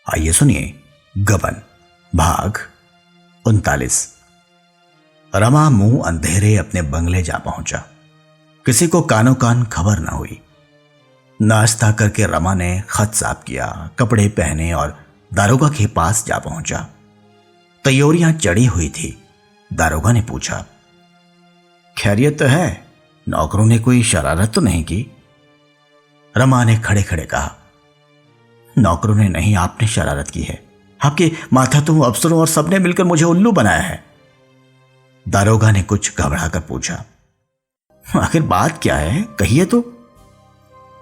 आइए सुनिए गबन भाग 39। रमा मुंह अंधेरे अपने बंगले जा पहुंचा। किसी को कानो कान खबर न हुई। नाश्ता करके रमा ने खत साफ किया, कपड़े पहने और दारोगा के पास जा पहुंचा। तैयारियां चढ़ी हुई थी। दारोगा ने पूछा, खैरियत तो है? नौकरों ने कोई शरारत तो नहीं की? रमा ने खड़े खड़े कहा, नौकरों ने नहीं, आपने शरारत की है। आपके माथातों, अफसरों और सबने मिलकर मुझे उल्लू बनाया है। दारोगा ने कुछ घबराकर पूछा, आखिर बात क्या है, कहिए तो।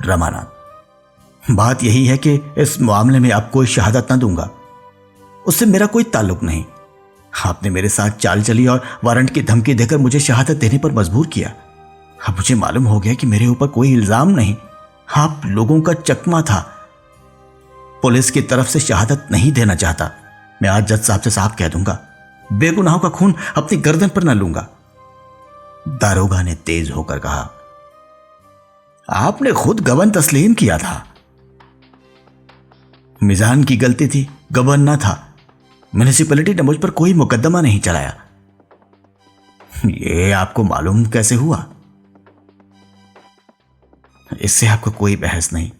रमानाथ, बात यही है कि इस मामले में अब कोई शहादत न दूंगा। उससे मेरा कोई ताल्लुक नहीं। आपने मेरे साथ चाल चली और वारंट की धमकी देकर मुझे शहादत देने पर मजबूर किया। अब मुझे मालूम हो गया कि मेरे ऊपर कोई इल्जाम नहीं, आप लोगों का चकमा था। पुलिस की तरफ से शहादत नहीं देना चाहता। मैं आज जज साहब से साफ कह दूंगा, बेगुनाहों का खून अपनी गर्दन पर न लूंगा। दारोगा ने तेज होकर कहा, आपने खुद गबन तस्लीम किया था। मिजान की गलती थी, गबन न था। म्युनिसिपैलिटी ने मुझ पर कोई मुकदमा नहीं चलाया। ये आपको मालूम कैसे हुआ? इससे आपको कोई बहस नहीं।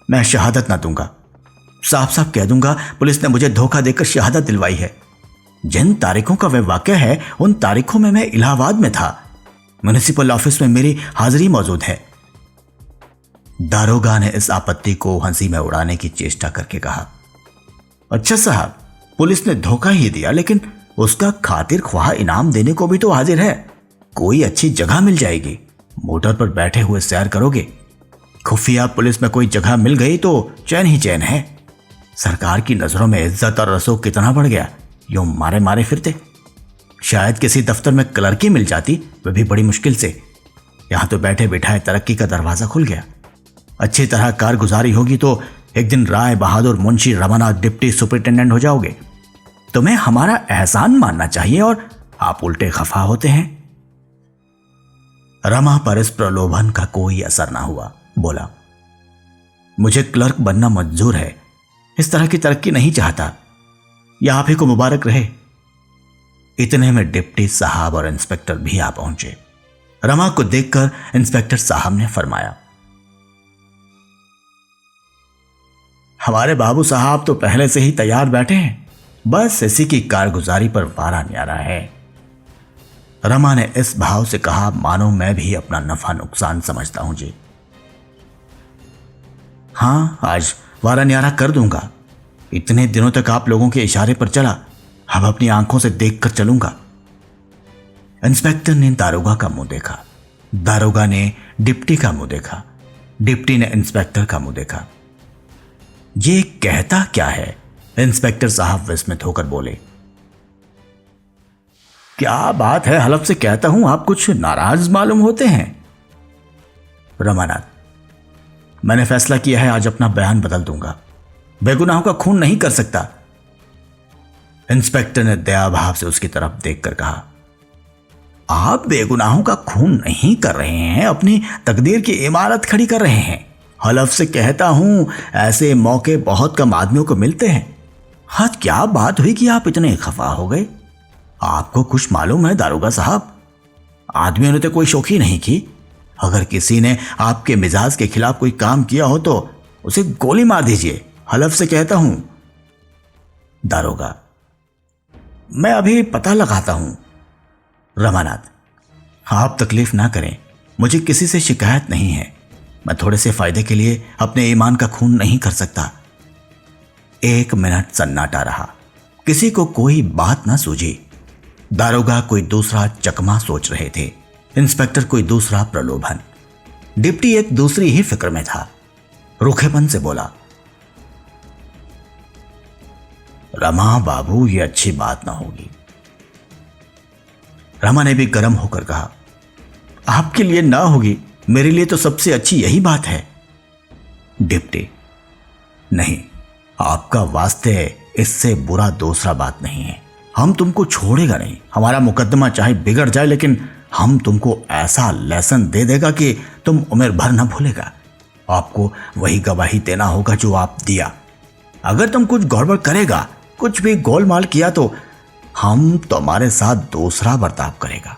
मैं शहादत ना दूंगा। साफ साफ कह दूंगा, पुलिस ने मुझे धोखा देकर शहादत दिलवाई है। जिन तारीखों का वह वाकया है, उन तारीखों में मैं इलाहाबाद में था। म्युनिसिपल ऑफिस में मेरी हाजिरी मौजूद है। दारोगा ने इस आपत्ति को हंसी में उड़ाने की चेष्टा करके कहा, अच्छा साहब, पुलिस ने धोखा ही दिया, लेकिन उसका खातिर ख्वाह इनाम देने को भी तो हाजिर है। कोई अच्छी जगह मिल जाएगी, मोटर पर बैठे हुए सैर करोगे। खुफिया पुलिस में कोई जगह मिल गई तो चैन ही चैन है। सरकार की नजरों में इज्जत और रसूख कितना बढ़ गया। यूं मारे मारे फिरते। शायद किसी दफ्तर में क्लर्की मिल जाती, वह भी बड़ी मुश्किल से। यहां तो बैठे बिठाए तरक्की का दरवाजा खुल गया। अच्छी तरह कारगुजारी होगी तो एक दिन राय बहादुर मुंशी रमानाथ डिप्टी सुपरिटेंडेंट हो जाओगे। तुम्हें हमारा एहसान मानना चाहिए और आप उल्टे खफा होते हैं। रमा पर इस प्रलोभन का कोई असर ना हुआ। बोला, मुझे क्लर्क बनना मंजूर है। इस तरह की तरक्की नहीं चाहता। यह आप ही को मुबारक रहे। इतने में डिप्टी साहब और इंस्पेक्टर भी आ पहुंचे। रमा को देखकर इंस्पेक्टर साहब ने फरमाया, हमारे बाबू साहब तो पहले से ही तैयार बैठे हैं, बस इसी की कारगुजारी पर वारा न्यारा है। रमा ने इस भाव से कहा मानो मैं भी अपना नफा नुकसान समझता हूं जी। हाँ, आज वारा न्यारा कर दूंगा। इतने दिनों तक आप लोगों के इशारे पर चला, अब अपनी आंखों से देखकर चलूंगा। इंस्पेक्टर ने दारोगा का मुंह देखा, दारोगा ने डिप्टी का मुंह देखा, डिप्टी ने इंस्पेक्टर का मुंह देखा। ये कहता क्या है? इंस्पेक्टर साहब विस्मित होकर बोले, क्या बात है, हलफ से कहता हूं आप कुछ नाराज मालूम होते हैं। रमानाथ, मैंने फैसला किया है, आज अपना बयान बदल दूंगा। बेगुनाहों का खून नहीं कर सकता। इंस्पेक्टर ने दया भाव से उसकी तरफ देखकर कहा, आप बेगुनाहों का खून नहीं कर रहे हैं, अपनी तकदीर की इमारत खड़ी कर रहे हैं। हलफ से कहता हूं, ऐसे मौके बहुत कम आदमियों को मिलते हैं। आज क्या बात हुई कि आप इतने खफा हो गए? आपको कुछ मालूम है दारोगा साहब, आदमियों ने तो कोई शोखी नहीं की। अगर किसी ने आपके मिजाज के खिलाफ कोई काम किया हो तो उसे गोली मार दीजिए। हलफ से कहता हूं। दारोगा, मैं अभी पता लगाता हूं। रमानाथ, आप तकलीफ ना करें, मुझे किसी से शिकायत नहीं है। मैं थोड़े से फायदे के लिए अपने ईमान का खून नहीं कर सकता। 1 मिनट सन्नाटा रहा। किसी को कोई बात ना सूझी। दारोगा कोई दूसरा चकमा सोच रहे थे, इंस्पेक्टर कोई दूसरा प्रलोभन, डिप्टी एक दूसरी ही फिक्र में था। रूखेपन से बोला, रमा बाबू, ये अच्छी बात ना होगी। रमा ने भी गर्म होकर कहा, आपके लिए ना होगी, मेरे लिए तो सबसे अच्छी यही बात है। डिप्टी, नहीं, आपका वास्ते इससे बुरा दूसरा बात नहीं है। हम तुमको छोड़ेगा नहीं। हमारा मुकदमा चाहे बिगड़ जाए, लेकिन हम तुमको ऐसा लेसन दे देगा कि तुम उम्र भर न भूलेगा। आपको वही गवाही देना होगा जो आप दिया। अगर तुम कुछ गड़बड़ करेगा, कुछ भी गोलमाल किया तो हम तुम्हारे साथ दूसरा बर्ताव करेगा।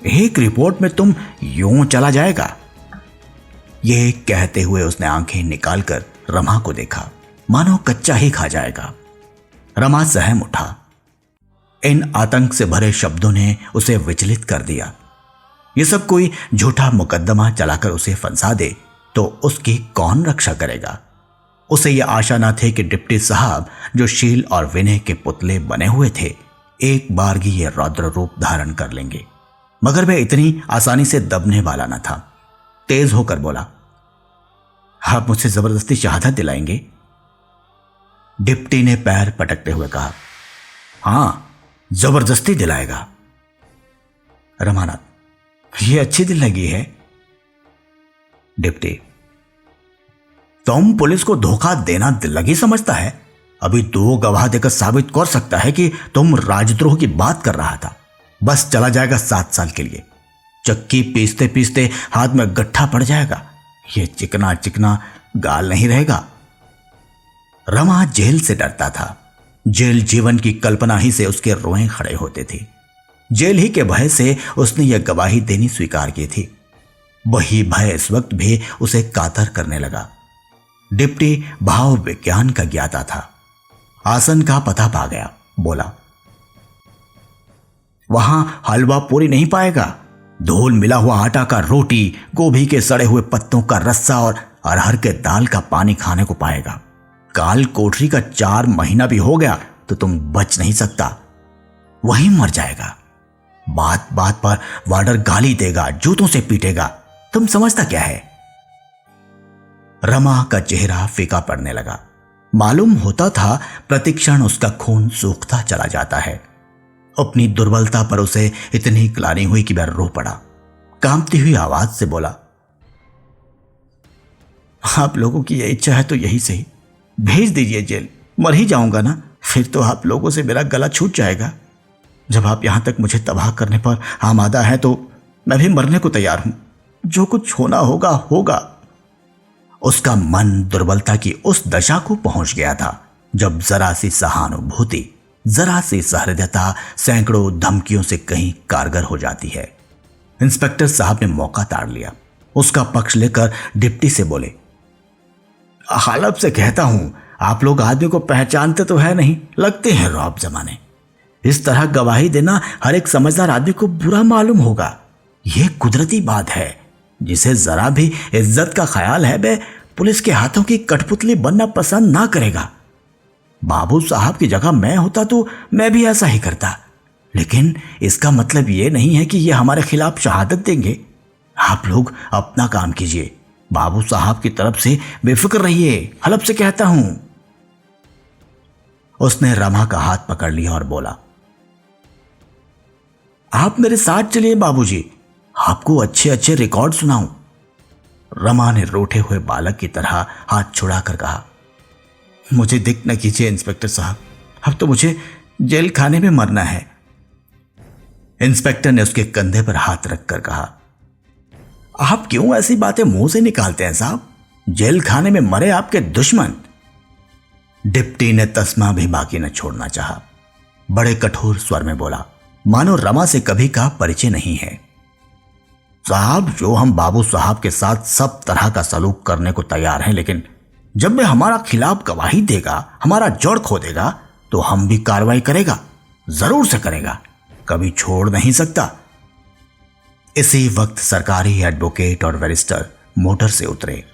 एक रिपोर्ट में तुम यूं चला जाएगा। ये कहते हुए उसने आंखें निकालकर रमा को देखा, मानो कच्चा ही खा जाएगा। रमा सहम उठा। इन आतंक से भरे शब्दों ने उसे विचलित कर दिया। ये सब कोई झूठा मुकदमा चलाकर उसे फंसा दे तो उसकी कौन रक्षा करेगा। उसे यह आशा न थे कि डिप्टी साहब, जो शील और विनय के पुतले बने हुए थे, एक बारगी ये रौद्र रूप धारण कर लेंगे। मगर वह इतनी आसानी से दबने वाला न था। तेज होकर बोला, आप मुझसे जबरदस्ती शहादत दिलाएंगे? डिप्टी ने पैर पटकते हुए कहा, हां, जबरदस्ती दिलाएगा। रमानाथ, ये अच्छी दिल लगी है। डिप्टी, तुम पुलिस को धोखा देना दिल लगी समझता है? अभी 2 गवाह देकर साबित कर सकता है कि तुम राजद्रोह की बात कर रहा था। बस चला जाएगा 7 साल के लिए। चक्की पीसते पीसते हाथ में गट्ठा पड़ जाएगा। ये चिकना चिकना गाल नहीं रहेगा। रमा जेल से डरता था। जेल जीवन की कल्पना ही से उसके रोए खड़े होते थे। जेल ही के भय से उसने यह गवाही देनी स्वीकार की थी। वही भय इस वक्त भी उसे कातर करने लगा। डिप्टी भाव विज्ञान का ज्ञाता था। आसन का पता पा गया। बोला, वहां हलवा पूरी नहीं पाएगा। धूल मिला हुआ आटा का रोटी, गोभी के सड़े हुए पत्तों का रस्सा और अरहर के दाल का पानी खाने को पाएगा। काल कोठरी का 4 महीना भी हो गया तो तुम बच नहीं सकता, वहीं मर जाएगा। बात बात पर वार्डर गाली देगा, जूतों से पीटेगा। तुम समझता क्या है? रमा का चेहरा फीका पड़ने लगा। मालूम होता था प्रतिक्षण उसका खून सूखता चला जाता है। अपनी दुर्बलता पर उसे इतनी ग्लानि हुई कि वह रो पड़ा। कांपती हुई आवाज से बोला, आप लोगों की यह इच्छा है तो यही सही, भेज दीजिए जेल। मर ही जाऊंगा ना, फिर तो आप लोगों से मेरा गला छूट जाएगा। जब आप यहां तक मुझे तबाह करने पर आमादा है तो मैं भी मरने को तैयार हूं। जो कुछ होना होगा होगा। उसका मन दुर्बलता की उस दशा को पहुंच गया था जब जरा सी सहानुभूति, जरा सी सहृदयता सैकड़ों धमकियों से कहीं कारगर हो जाती है। इंस्पेक्टर साहब ने मौका ताड़ लिया। उसका पक्ष लेकर डिप्टी से बोले, हालब से कहता हूं, आप लोग आदमी को पहचानते तो है नहीं, लगते हैं रौब जमाने। इस तरह गवाही देना हर एक समझदार आदमी को बुरा मालूम होगा। यह कुदरती बात है। जिसे जरा भी इज्जत का ख्याल है वह पुलिस के हाथों की कठपुतली बनना पसंद ना करेगा। बाबू साहब की जगह मैं होता तो मैं भी ऐसा ही करता। लेकिन इसका मतलब यह नहीं है कि यह हमारे खिलाफ शहादत देंगे। आप लोग अपना काम कीजिए। बाबू साहब की तरफ से बेफिक्र रहिए, हलब से कहता हूं। उसने रमा का हाथ पकड़ लिया और बोला, आप मेरे साथ चलिए बाबूजी, आपको अच्छे अच्छे रिकॉर्ड सुनाऊं। रमा ने रूठे हुए बालक की तरह हाथ छुड़ाकर कहा, मुझे दिक न कीजिए इंस्पेक्टर साहब, अब तो मुझे जेल खाने में मरना है। इंस्पेक्टर ने उसके कंधे पर हाथ रखकर कहा, आप क्यों ऐसी बातें मुंह से निकालते हैं साहब? जेल खाने में मरे आपके दुश्मन। डिप्टी ने तस्मा भी बाकी न छोड़ना चाहा। बड़े कठोर स्वर में बोला, मानो रमा से कभी का परिचय नहीं है। साहब, जो हम बाबू साहब के साथ सब तरह का सलूक करने को तैयार हैं, लेकिन जब वह हमारा खिलाफ गवाही देगा, हमारा जड़ खोदेगा, तो हम भी कार्रवाई करेगा, जरूर से करेगा, कभी छोड़ नहीं सकता। इसी वक्त सरकारी एडवोकेट और बैरिस्टर मोटर से उतरे।